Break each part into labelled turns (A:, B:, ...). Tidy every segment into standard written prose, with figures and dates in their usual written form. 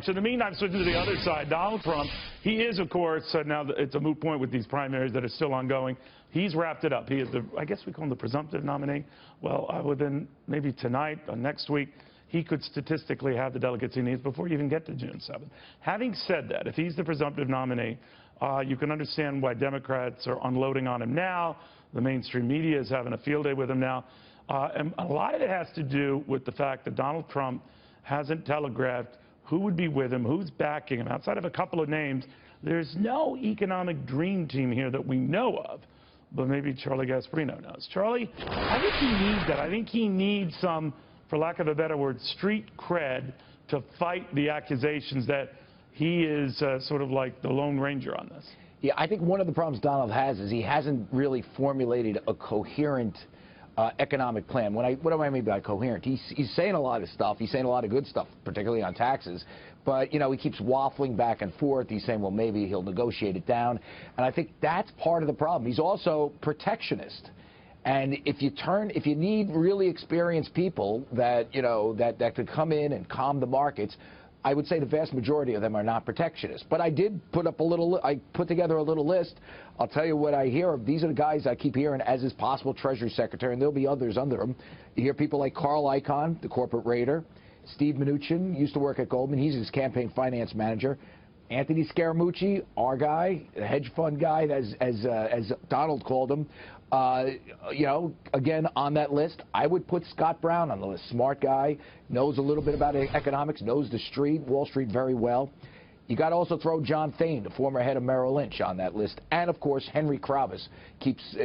A: So in the meantime, switching to the other side, Donald Trump, he is, of course, now it's a moot point with these primaries that are still ongoing. He's wrapped it up. He is I guess we call him the presumptive nominee. Well, within maybe tonight or next week, he could statistically have the delegates he needs before you even get to June 7th. Having said that, if he's the presumptive nominee, you can understand why Democrats are unloading on him now. The mainstream media is having a field day with him now. And a lot of it has to do with the fact that Donald Trump hasn't telegraphed who would be with him, who's backing him. Outside of a couple of names, there's no economic dream team here that we know of. But maybe Charlie Gasparino knows. Charlie, I think he needs that. I think he needs some, for lack of a better word, street cred to fight the accusations that he is sort of like the Lone Ranger on this.
B: Yeah, I think one of the problems Donald has is he hasn't really formulated a coherent economic plan. What do I mean by coherent? He's saying a lot of stuff. He's saying a lot of good stuff, particularly on taxes. But, you know, he keeps waffling back and forth. He's saying, well, maybe he'll negotiate it down. And I think that's part of the problem. He's also protectionist. And if you need really experienced people that, you know, that could come in and calm the markets, I would say the vast majority of them are not protectionist. But I did put up I put together a little list. I'll tell you what I hear. These are the guys I keep hearing as his possible Treasury Secretary, and there'll be others under him. You hear people like Carl Icahn, the corporate raider. Steve Mnuchin used to work at Goldman. He's his campaign finance manager. Anthony Scaramucci, our guy, the hedge fund guy, as Donald called him. You know, again, on that list, I would put Scott Brown on the list. Smart guy, knows a little bit about economics, knows the street, Wall Street very well. You got to also throw John Thain, the former head of Merrill Lynch, on that list. And, of course, Henry Kravis keeps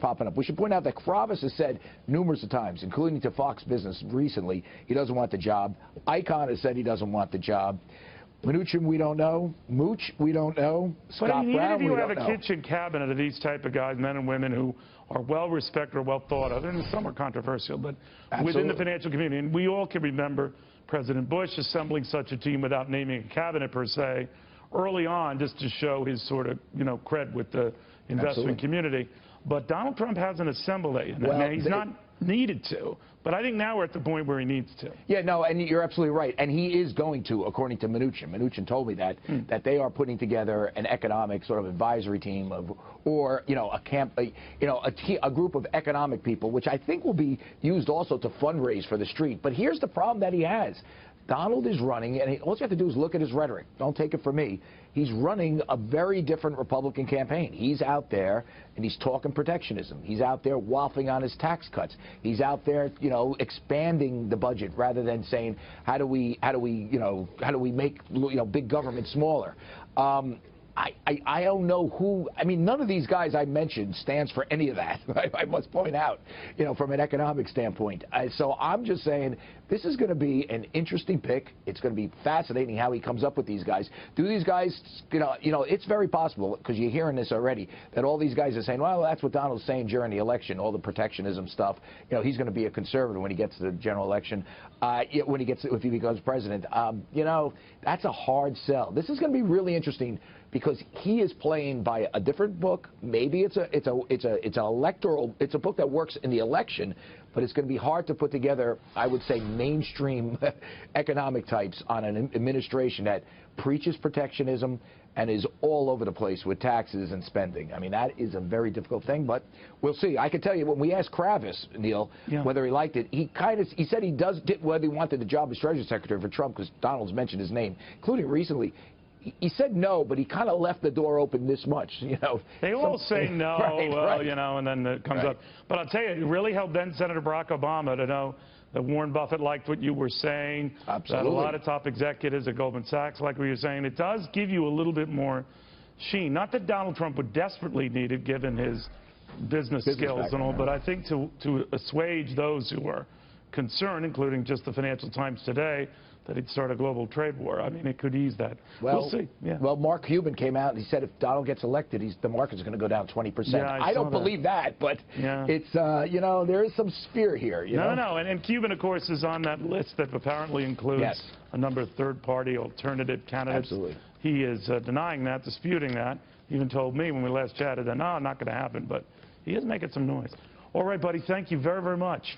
B: popping up. We should point out that Kravis has said numerous of times, including to Fox Business recently, he doesn't want the job. Icahn has said he doesn't want the job. Mnuchin, we don't know. Mooch, we don't know. Scott Brown, we don't know.
A: But even if you have a kitchen cabinet of these type of guys, men and women who are well respected or well thought of, and some are controversial, but within the financial community, and we all can remember President Bush assembling such a team without naming a cabinet per se, early on, just to show his sort of, you know, cred with the investment community. But Donald Trump hasn't assembled it. Well, he's not needed to, but I think now we're at the point where he needs to. Yeah, no, and you're absolutely right, and he is going to, according to Mnuchin. Mnuchin told me that they are putting together an economic sort of advisory team or you know, a group of economic people, which I think will be used also to fundraise for the street. But here's the problem that he has. Donald is running, and all you have to do is look at his rhetoric. Don't take it from me. He's running a very different Republican campaign. He's out there, and he's talking protectionism. He's out there waffling on his tax cuts. He's out there, you know, expanding the budget rather than saying, how do we make, you know, big government smaller. I don't know who. I mean, none of these guys I mentioned stands for any of that. I must point out, you know, from an economic standpoint. So I'm just saying this is going to be an interesting pick. It's going to be fascinating how he comes up with these guys. Do these guys, you know, it's very possible, because you're hearing this already, that all these guys are saying, well, that's what Donald's saying during the election, all the protectionism stuff. You know, he's going to be a conservative when he gets to the general election. If he becomes president, you know, that's a hard sell. This is going to be really interesting, because he is playing by a different book. Maybe it's an electoral. It's a book that works in the election, but it's going to be hard to put together, I would say, mainstream economic types on an administration that preaches protectionism and is all over the place with taxes and spending. I mean, that is a very difficult thing, but we'll see. I can tell you, when we asked Kravis, Neil, whether he liked it, he said he whether he wanted the job as Treasury Secretary for Trump, because Donald's mentioned his name, including recently. He said no, but he kind of left the door open this much, you know. They all say no, right. You know, and then it comes up. But I'll tell you, it really helped then Senator Barack Obama to know that Warren Buffett liked what you were saying. Absolutely. That a lot of top executives at Goldman Sachs like what you're saying. It does give you a little bit more sheen. Not that Donald Trump would desperately need it, given his business skills and all, but I think to assuage those who are concerned, including just the Financial Times today, that he'd start a global trade war. I mean, it could ease that. Well, we'll see. Yeah. Well, Mark Cuban came out and he said if Donald gets elected, the market's going to go down 20%. Yeah, I don't believe that, but it's, you know, there is some fear here. You know? No, and Cuban, of course, is on that list that apparently includes a number of third-party alternative candidates. Absolutely. He is denying that, disputing that. He even told me when we last chatted that, no, not going to happen, but he is making some noise. All right, buddy, thank you very, very much.